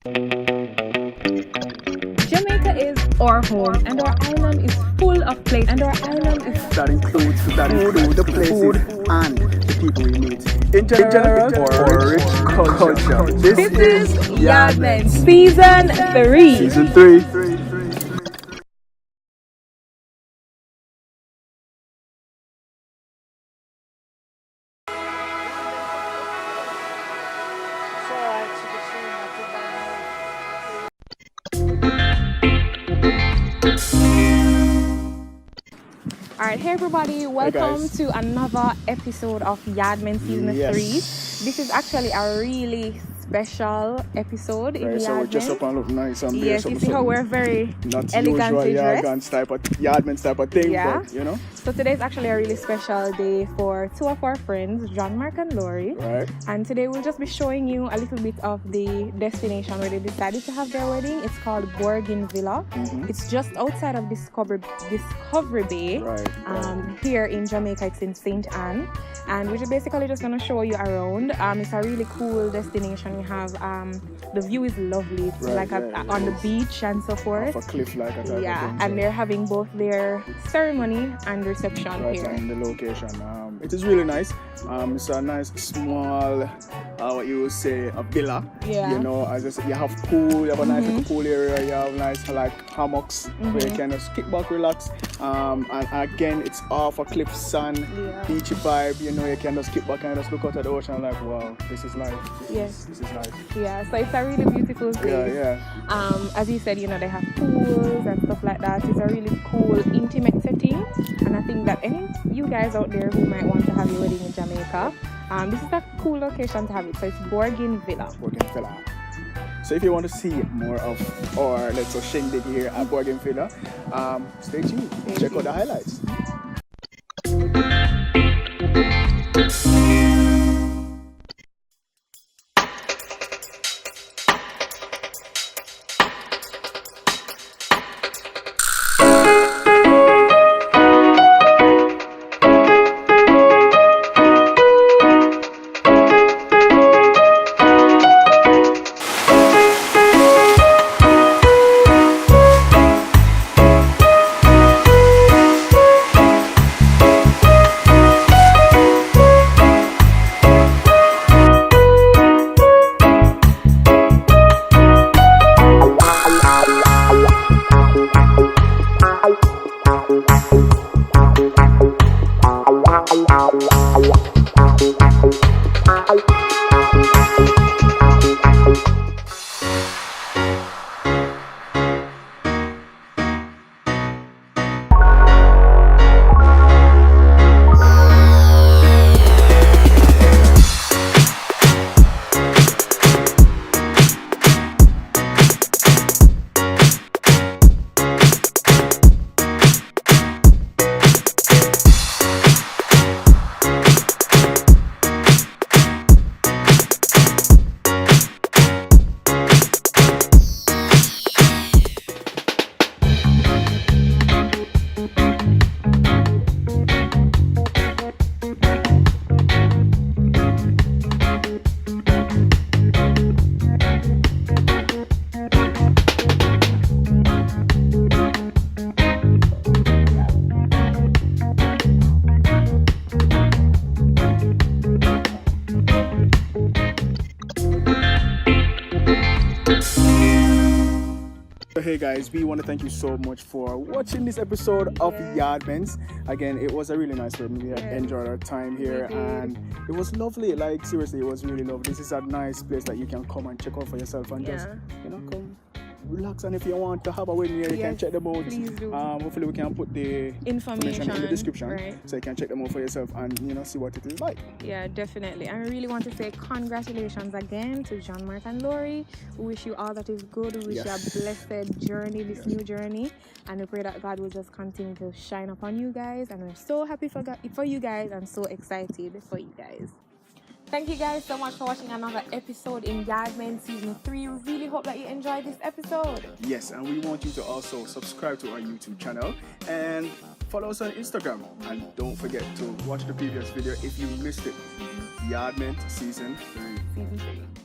Jamaica is our home, and our island is full of places. That includes the places and the people we meet. In general, for rich culture. This is Yardmen Season 3. Season 3. Alright, hey everybody, welcome to another episode of Yardmen Season 3. This is actually a really special episode in Yardmen. So we're just up and look nice and yes, you see how we're very not elegantly usual dressed. Yardmen's type of thing, but you know. So today is actually a really special day for two of our friends, John Mark and Lori. Right. And today we'll just be showing you a little bit of the destination where they decided to have their wedding. It's called Bougainville. It's just outside of Discovery Bay. Here in Jamaica, it's in St. Anne. And we're basically just going to show you around. It's a really cool destination. We have the view is lovely. It's on the beach and so forth. Off a cliff like a type of thing, and they're having both their ceremony and reception here. And the location. It is really nice. It's a nice small, what you would say, a villa. Yeah. You know, as I said, you have pool, you have a nice little pool area, you have nice like hammocks where you can just kick back, relax. And again, it's off a cliff, sun, beachy vibe. You know, you can just kick back and just look out at the ocean like, wow, this is life. Yes. This is life. Yeah, so it's a really beautiful place. As you said, you know, they have pools and stuff like that. It's a really cool, intimate setting. And I think that any you guys out there who might want to have your wedding in Jamaica, this is a cool location to have it. So it's Bougainville. So if you want to see more of our let's say shindig here at Bougainville, stay tuned. Check out the highlights. Hey guys, we want to thank you so much for watching this episode of Yardmen's. Again, it was a really nice one. We enjoyed our time here and it was lovely. Like seriously, it was really lovely. This is a nice place that you can come and check out for yourself and just, you know, come relax. And if you want to have a wedding here, you can check them out. Please do. Hopefully we can put the information in the description so you can check them out for yourself and, you know, see what it is like. Yeah, definitely. And I really want to say congratulations again to John Mark and Lori. We wish you all that is good. We wish you a blessed journey, this new journey, and we pray that God will just continue to shine upon you guys. And we're so happy for you guys and so excited for you guys. Thank you guys so much for watching another episode in Yardmen Season 3. We really hope that you enjoyed this episode. Yes, and we want you to also subscribe to our YouTube channel and follow us on Instagram. And don't forget to watch the previous video if you missed it. Yardmen Season 3. Season 3.